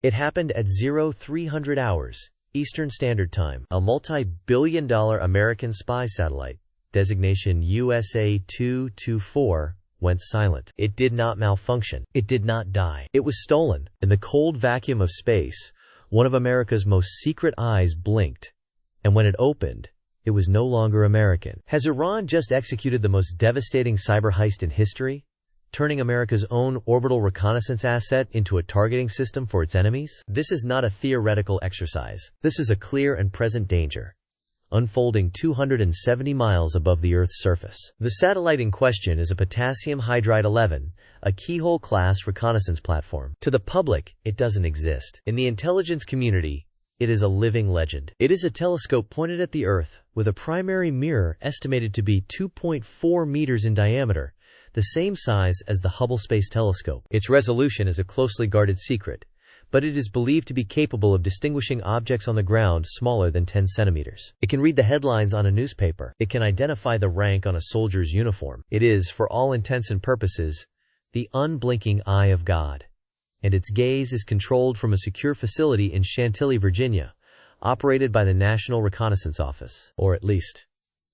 It happened at 0300 hours, Eastern Standard Time. A multi-billion-dollar American spy satellite, designation USA-224, went silent. It did not malfunction. It did not die. It was stolen. In the cold vacuum of space, one of America's most secret eyes blinked, and when it opened, it was no longer American. Has Iran just executed the most devastating cyber heist in history, turning America's own orbital reconnaissance asset into a targeting system for its enemies? This is not a theoretical exercise. This is a clear and present danger, unfolding 270 miles above the Earth's surface. The satellite in question is a potassium hydride 11, a keyhole-class reconnaissance platform. To the public, it doesn't exist. In the intelligence community, it is a living legend. It is a telescope pointed at the Earth, with a primary mirror estimated to be 2.4 meters in diameter, the same size as the Hubble Space Telescope. Its resolution is a closely guarded secret, but it is believed to be capable of distinguishing objects on the ground smaller than 10 centimeters. It can read the headlines on a newspaper. It can identify the rank on a soldier's uniform. It is, for all intents and purposes, the unblinking eye of God, and its gaze is controlled from a secure facility in Chantilly, Virginia, operated by the National Reconnaissance Office. Or at least,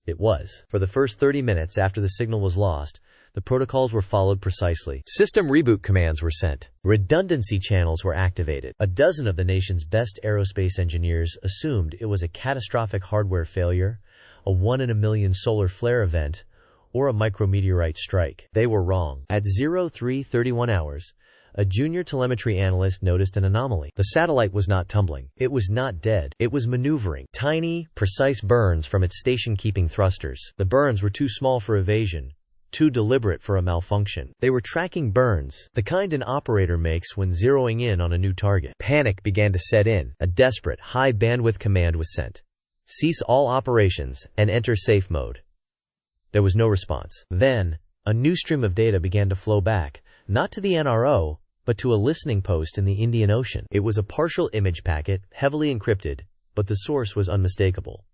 it was. For the first 30 minutes after the signal was lost, the protocols were followed precisely. System reboot commands were sent. Redundancy channels were activated. A dozen of the nation's best aerospace engineers assumed it was a catastrophic hardware failure, a 1 in a million solar flare event, or a micrometeorite strike. They were wrong. At 0331 hours, a junior telemetry analyst noticed an anomaly. The satellite was not tumbling. It was not dead. It was maneuvering. Tiny, precise burns from its station-keeping thrusters. The burns were too small for evasion, too deliberate for a malfunction. They were tracking burns, the kind an operator makes when zeroing in on a new target. Panic began to set in. A desperate, high-bandwidth command was sent. Cease all operations and enter safe mode. There was no response. Then, a new stream of data began to flow back, not to the NRO, but to a listening post in the Indian Ocean. It was a partial image packet, heavily encrypted, but the source was unmistakable.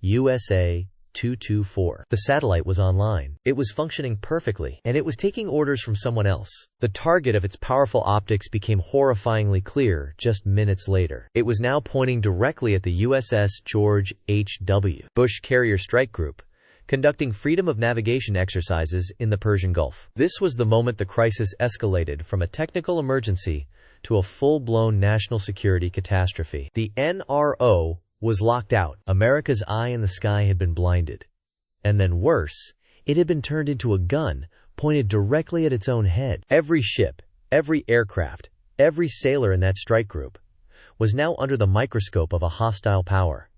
USA 224. The satellite was online. It was functioning perfectly, and it was taking orders from someone else. The target of its powerful optics became horrifyingly clear just minutes later. It was now pointing directly at the USS George H.W. Bush Carrier Strike Group, conducting freedom of navigation exercises in the Persian Gulf. This was the moment the crisis escalated from a technical emergency to a full-blown national security catastrophe. The NRO was locked out. America's eye in the sky had been blinded. And then worse, it had been turned into a gun, pointed directly at its own head. Every ship, every aircraft, every sailor in that strike group was now under the microscope of a hostile power,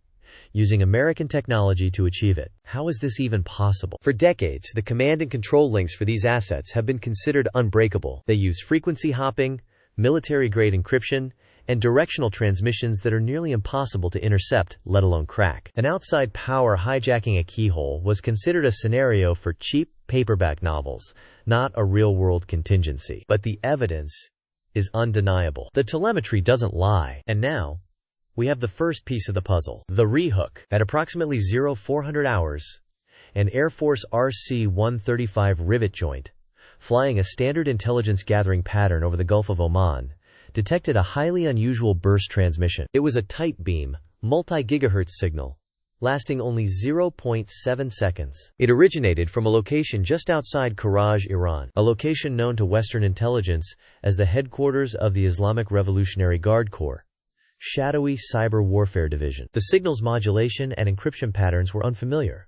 using American technology to achieve it. How is this even possible? For decades, the command and control links for these assets have been considered unbreakable. They use frequency hopping, military-grade encryption, and directional transmissions that are nearly impossible to intercept, let alone crack. An outside power hijacking a keyhole was considered a scenario for cheap paperback novels, not a real-world contingency. But the evidence is undeniable. The telemetry doesn't lie. And now, we have the first piece of the puzzle. The rehook. At approximately 0400 hours, an Air Force RC-135 rivet joint, flying a standard intelligence gathering pattern over the Gulf of Oman, detected a highly unusual burst transmission. It was a tight beam, multi-gigahertz signal, lasting only 0.7 seconds. It originated from a location just outside Karaj, Iran, a location known to Western intelligence as the headquarters of the Islamic Revolutionary Guard Corps, shadowy cyber warfare division. The signal's modulation and encryption patterns were unfamiliar,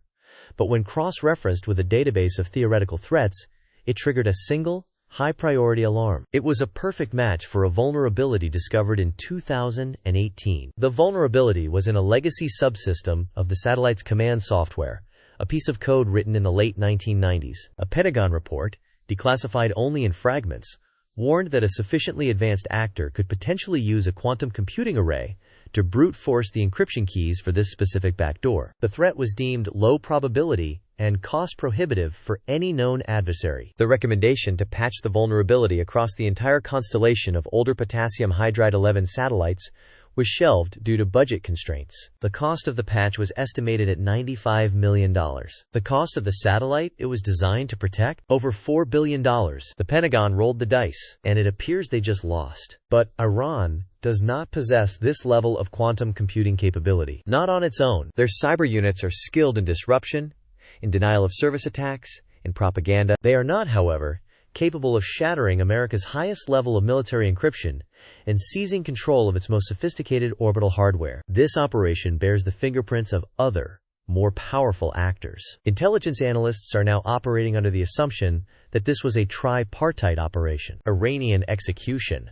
but when cross-referenced with a database of theoretical threats, it triggered a single, high-priority alarm. It was a perfect match for a vulnerability discovered in 2018. The vulnerability was in a legacy subsystem of the satellite's command software, a piece of code written in the late 1990s. A Pentagon report, declassified only in fragments, warned that a sufficiently advanced actor could potentially use a quantum computing array to brute force the encryption keys for this specific backdoor. The threat was deemed low probability and cost-prohibitive for any known adversary. The recommendation to patch the vulnerability across the entire constellation of older potassium hydride 11 satellites was shelved due to budget constraints. The cost of the patch was estimated at $95 million. The cost of the satellite it was designed to protect? Over $4 billion. The Pentagon rolled the dice, and it appears they just lost. But Iran does not possess this level of quantum computing capability. Not on its own. Their cyber units are skilled in disruption, in denial-of-service attacks, in propaganda. They are not, however, capable of shattering America's highest level of military encryption and seizing control of its most sophisticated orbital hardware. This operation bears the fingerprints of other, more powerful actors. Intelligence analysts are now operating under the assumption that this was a tripartite operation, Iranian execution,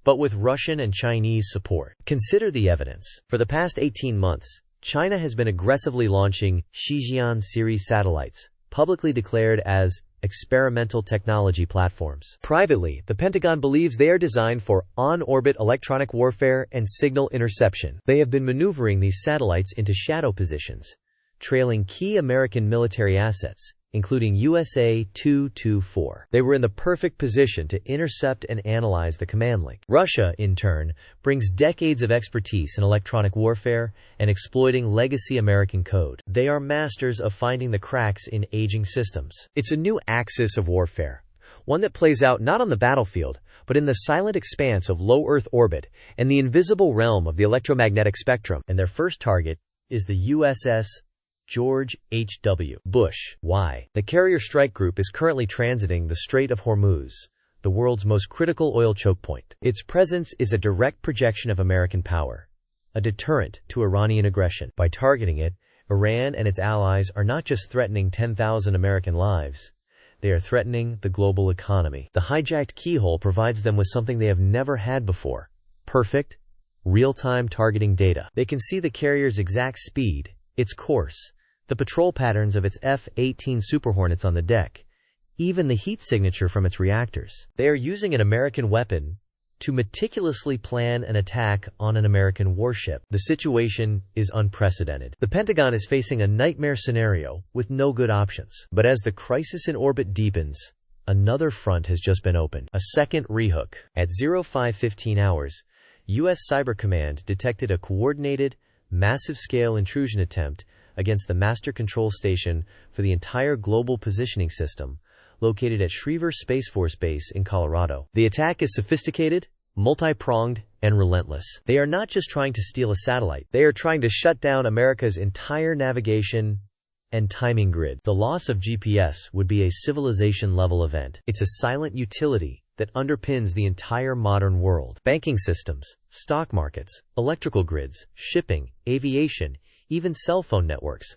but with Russian and Chinese support. Consider the evidence. For the past 18 months, China has been aggressively launching Shijian series satellites, publicly declared as experimental technology platforms. Privately, the Pentagon believes they are designed for on-orbit electronic warfare and signal interception. They have been maneuvering these satellites into shadow positions, trailing key American military assets, including USA 224. They were in the perfect position to intercept and analyze the command link. Russia, in turn, brings decades of expertise in electronic warfare and exploiting legacy American code. They are masters of finding the cracks in aging systems. It's a new axis of warfare, one that plays out not on the battlefield, but in the silent expanse of low Earth orbit and the invisible realm of the electromagnetic spectrum. And their first target is the USS George H.W. Bush. Why? The carrier strike group is currently transiting the Strait of Hormuz, the world's most critical oil choke point. Its presence is a direct projection of American power, a deterrent to Iranian aggression. By targeting it, Iran and its allies are not just threatening 10,000 American lives, they are threatening the global economy. The hijacked keyhole provides them with something they have never had before: perfect, real-time targeting data. They can see the carrier's exact speed, its course, the patrol patterns of its F-18 Super Hornets on the deck, even the heat signature from its reactors. They are using an American weapon to meticulously plan an attack on an American warship. The situation is unprecedented. The Pentagon is facing a nightmare scenario with no good options. But as the crisis in orbit deepens, another front has just been opened. A second rehook. At 05:15 hours, U.S. Cyber Command detected a coordinated, massive-scale intrusion attempt against the master control station for the entire global positioning system, located at Schriever Space Force Base in Colorado. The attack is sophisticated, multi-pronged, and relentless. They are not just trying to steal a satellite, they are trying to shut down America's entire navigation and timing grid. The loss of GPS would be a civilization-level event. It's a silent utility that underpins the entire modern world. Banking systems, stock markets, electrical grids, shipping, aviation, even cell phone networks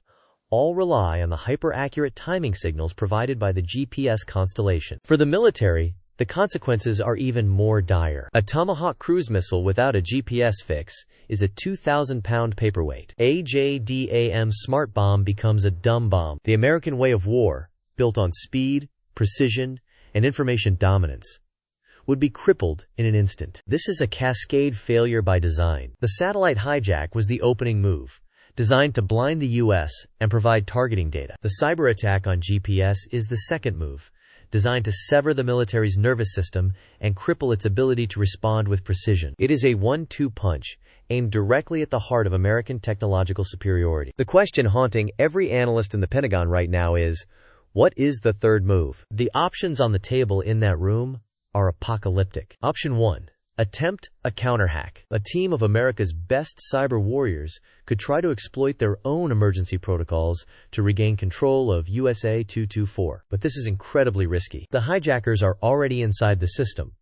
all rely on the hyper-accurate timing signals provided by the GPS constellation. For the military, the consequences are even more dire. A Tomahawk cruise missile without a GPS fix is a 2,000-pound paperweight. A JDAM smart bomb becomes a dumb bomb. The American way of war, built on speed, precision, and information dominance, would be crippled in an instant. This is a cascade failure by design. The satellite hijack was the opening move, designed to blind the U.S. and provide targeting data. The cyber attack on GPS is the second move, designed to sever the military's nervous system and cripple its ability to respond with precision. It is a 1-2 punch, aimed directly at the heart of American technological superiority. The question haunting every analyst in the Pentagon right now is, what is the third move? The options on the table in that room are apocalyptic. Option 1. Attempt a counterhack. A team of America's best cyber warriors could try to exploit their own emergency protocols to regain control of USA 224. But this is incredibly risky. The hijackers are already inside the system.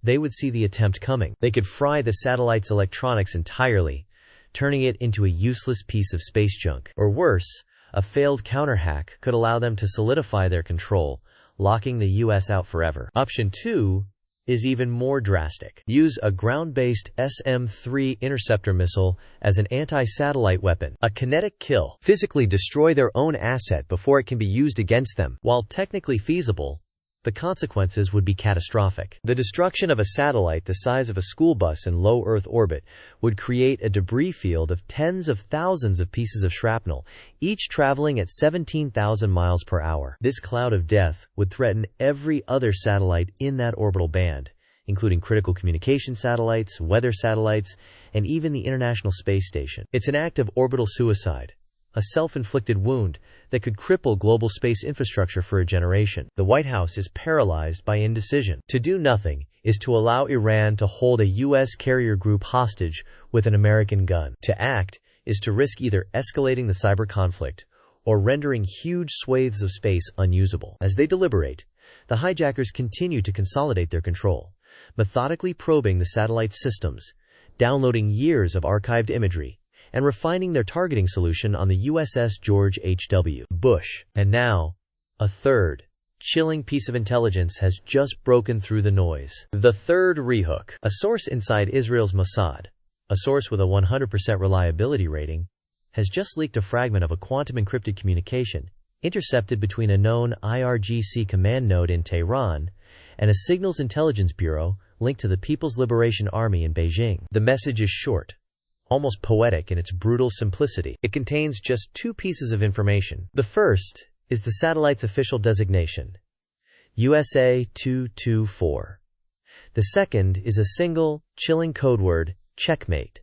They would see the attempt coming. They could fry the satellite's electronics entirely, turning it into a useless piece of space junk. Or worse, a failed counterhack could allow them to solidify their control, locking the U.S. out forever. Option 2 is even more drastic. Use a ground-based SM-3 interceptor missile as an anti-satellite weapon. A kinetic kill. Physically destroy their own asset before it can be used against them. While technically feasible, the consequences would be catastrophic. The destruction of a satellite the size of a school bus in low Earth orbit would create a debris field of tens of thousands of pieces of shrapnel, each traveling at 17,000 miles per hour. This cloud of death would threaten every other satellite in that orbital band, including critical communication satellites, weather satellites, and even the International Space Station. It's an act of orbital suicide, a self-inflicted wound that could cripple global space infrastructure for a generation. The White House is paralyzed by indecision. To do nothing is to allow Iran to hold a U.S. carrier group hostage with an American gun. To act is to risk either escalating the cyber conflict or rendering huge swathes of space unusable. As they deliberate, the hijackers continue to consolidate their control, methodically probing the satellite systems, downloading years of archived imagery, and refining their targeting solution on the USS George H.W. Bush. And now, a third, chilling piece of intelligence has just broken through the noise. The third rehook. A source inside Israel's Mossad, a source with a 100% reliability rating, has just leaked a fragment of a quantum encrypted communication intercepted between a known IRGC command node in Tehran and a signals intelligence bureau linked to the People's Liberation Army in Beijing. The message is short, almost poetic in its brutal simplicity. It contains just two pieces of information. The first is the satellite's official designation, USA 224. The second is a single, chilling code word, checkmate.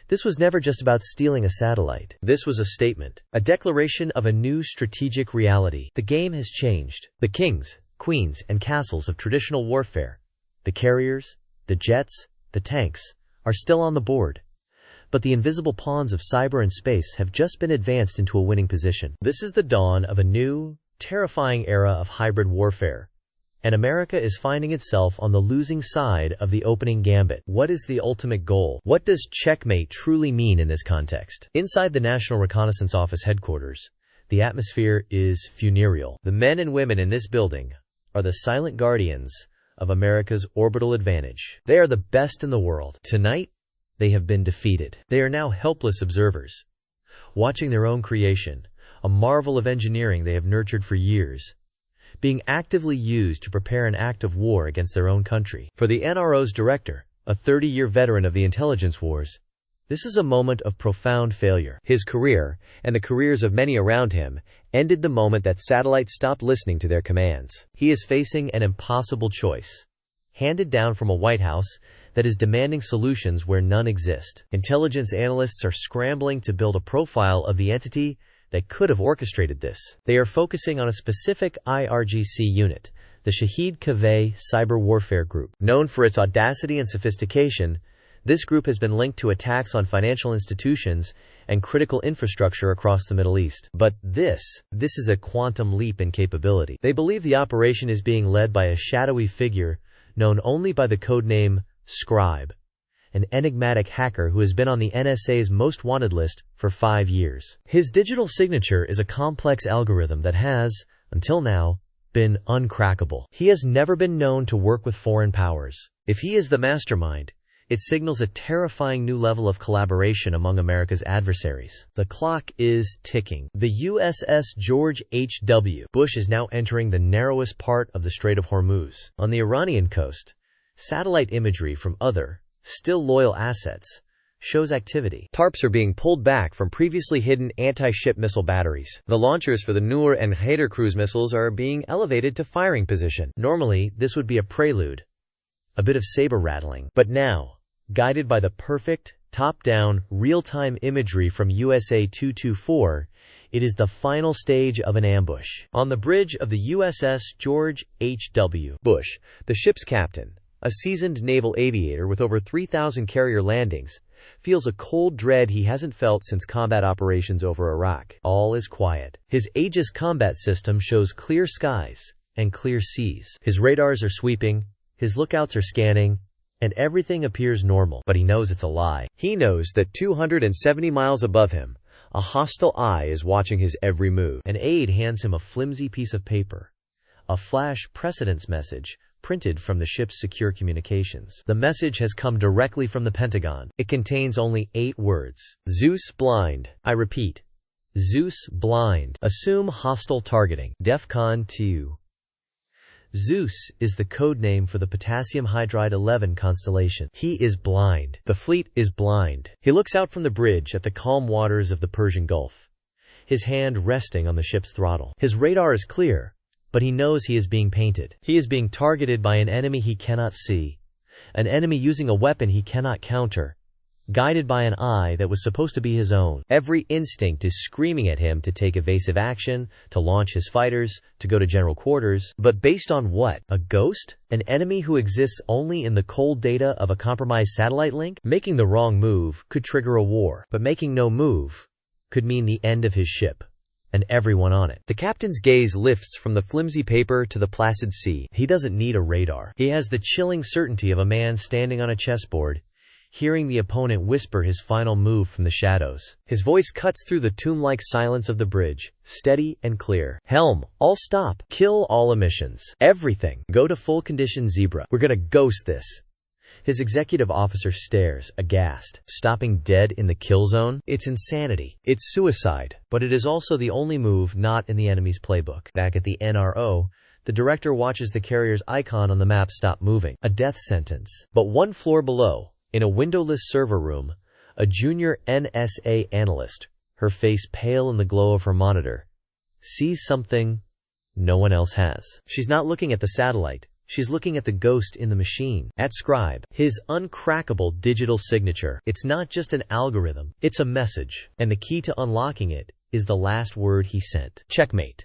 This was never just about stealing a satellite. This was a statement, a declaration of a new strategic reality. The game has changed. The kings, queens, and castles of traditional warfare, the carriers, the jets, the tanks, are still on the board. But the invisible pawns of cyber and space have just been advanced into a winning position. This is the dawn of a new, terrifying era of hybrid warfare, and America is finding itself on the losing side of the opening gambit. What is the ultimate goal? What does checkmate truly mean in this context? Inside the National Reconnaissance Office headquarters, the atmosphere is funereal. The men and women in this building are the silent guardians of America's orbital advantage. They are the best in the world. Tonight, they have been defeated. They are now helpless observers, watching their own creation, a marvel of engineering they have nurtured for years, being actively used to prepare an act of war against their own country. For the NRO's director, a 30-year veteran of the intelligence wars, this is a moment of profound failure. His career, and the careers of many around him, ended the moment that satellites stopped listening to their commands. He is facing an impossible choice, handed down from a White House that is demanding solutions where none exist. Intelligence analysts are scrambling to build a profile of the entity that could have orchestrated this. They are focusing on a specific IRGC unit, the Shahid Kaveh Cyber Warfare Group. Known for its audacity and sophistication, this group has been linked to attacks on financial institutions and critical infrastructure across the Middle East. But this is a quantum leap in capability. They believe the operation is being led by a shadowy figure known only by the codename Scribe, an enigmatic hacker who has been on the NSA's most wanted list for 5 years. His digital signature is a complex algorithm that has, until now, been uncrackable. He has never been known to work with foreign powers. If he is the mastermind, it signals a terrifying new level of collaboration among America's adversaries. The clock is ticking. The USS George H.W. Bush is now entering the narrowest part of the Strait of Hormuz. On the Iranian coast, satellite imagery from other, still loyal assets shows activity. Tarps are being pulled back from previously hidden anti-ship missile batteries. The launchers for the Noor and Haider cruise missiles are being elevated to firing position. Normally, this would be a prelude, a bit of saber rattling. But now, guided by the perfect, top-down, real-time imagery from USA 224, it is the final stage of an ambush. On the bridge of the USS George H.W. Bush, the ship's captain, a seasoned naval aviator with over 3,000 carrier landings, feels a cold dread he hasn't felt since combat operations over Iraq. All is quiet. His Aegis combat system shows clear skies and clear seas. His radars are sweeping, his lookouts are scanning, and everything appears normal. But he knows it's a lie. He knows that 270 miles above him, a hostile eye is watching his every move. An aide hands him a flimsy piece of paper, a flash precedence message printed from the ship's secure communications. The message has come directly from the Pentagon. It contains only 8 words. Zeus blind. I repeat, Zeus blind. Assume hostile targeting. DEFCON 2. Zeus is the code name for the potassium hydride 11 constellation. He is blind. The fleet is blind. He looks out from the bridge at the calm waters of the Persian Gulf, his hand resting on the ship's throttle. His radar is clear, but he knows he is being painted. He is being targeted by an enemy he cannot see, an enemy using a weapon he cannot counter, guided by an eye that was supposed to be his own. Every instinct is screaming at him to take evasive action, to launch his fighters, to go to general quarters. But based on what? A ghost? An enemy who exists only in the cold data of a compromised satellite link? Making the wrong move could trigger a war, but making no move could mean the end of his ship and everyone on it. The captain's gaze lifts from the flimsy paper to the placid sea. He doesn't need a radar. He has the chilling certainty of a man standing on a chessboard, hearing the opponent whisper his final move from the shadows. His voice cuts through the tomb-like silence of the bridge, steady and clear. Helm, all stop. Kill all emissions. Everything. Go to full condition zebra. We're gonna ghost this. His executive officer stares, aghast. Stopping dead in the kill zone? It's insanity. It's suicide. But it is also the only move not in the enemy's playbook. Back at the NRO, the director watches the carrier's icon on the map stop moving. A death sentence. But one floor below, in a windowless server room, a junior NSA analyst, her face pale in the glow of her monitor, sees something no one else has. She's not looking at the satellite. She's looking at the ghost in the machine. At Scribe, his uncrackable digital signature. It's not just an algorithm. It's a message. And the key to unlocking it is the last word he sent. Checkmate.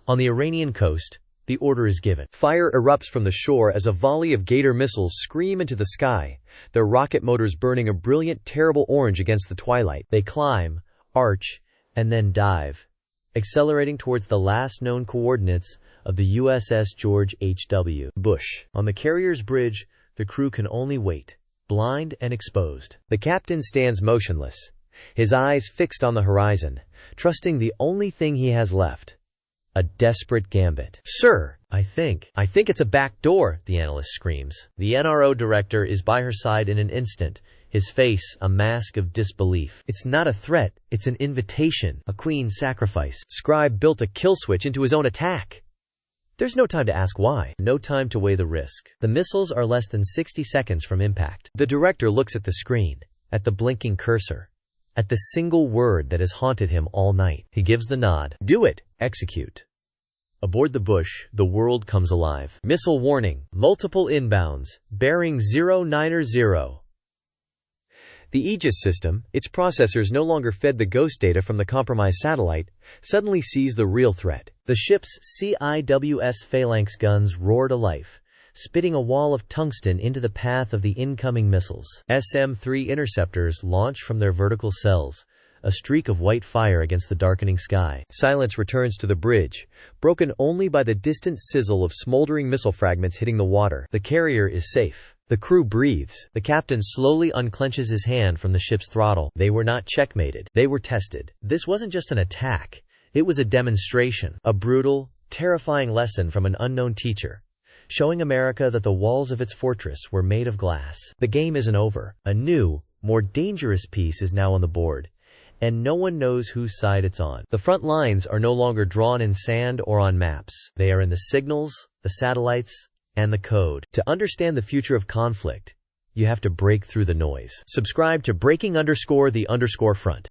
On the Iranian coast, the order is given. Fire erupts from the shore as a volley of Gator missiles scream into the sky, their rocket motors burning a brilliant, terrible orange against the twilight. They climb, arch, and then dive, accelerating towards the last known coordinates of the USS George H.W. Bush. On the carrier's bridge, the crew can only wait, blind and exposed. The captain stands motionless, his eyes fixed on the horizon, trusting the only thing he has left. A desperate gambit. Sir, I think it's a back door, the analyst screams. The NRO director is by her side in an instant, his face a mask of disbelief. It's not a threat, it's an invitation, a queen's sacrifice. Scribe built a kill switch into his own attack. There's no time to ask why, no time to weigh the risk. The missiles are less than 60 seconds from impact. The director looks at the screen, at the blinking cursor, at the single word that has haunted him all night. He gives the nod. Do it. Execute. Aboard the Bush, the world comes alive. Missile warning. Multiple inbounds. Bearing 090. The Aegis system, its processors no longer fed the ghost data from the compromised satellite, suddenly sees the real threat. The ship's CIWS phalanx guns roar to life, spitting a wall of tungsten into the path of the incoming missiles. SM-3 interceptors launch from their vertical cells, a streak of white fire against the darkening sky. Silence returns to the bridge, broken only by the distant sizzle of smoldering missile fragments hitting the water. The carrier is safe. The crew breathes. The captain slowly unclenches his hand from the ship's throttle. They were not checkmated. They were tested. This wasn't just an attack. It was a demonstration. A brutal, terrifying lesson from an unknown teacher, showing America that the walls of its fortress were made of glass. The game isn't over. A new, more dangerous piece is now on the board, and no one knows whose side it's on. The front lines are no longer drawn in sand or on maps. They are in the signals, the satellites, and the code. To understand the future of conflict, you have to break through the noise. Subscribe to breaking_the_front.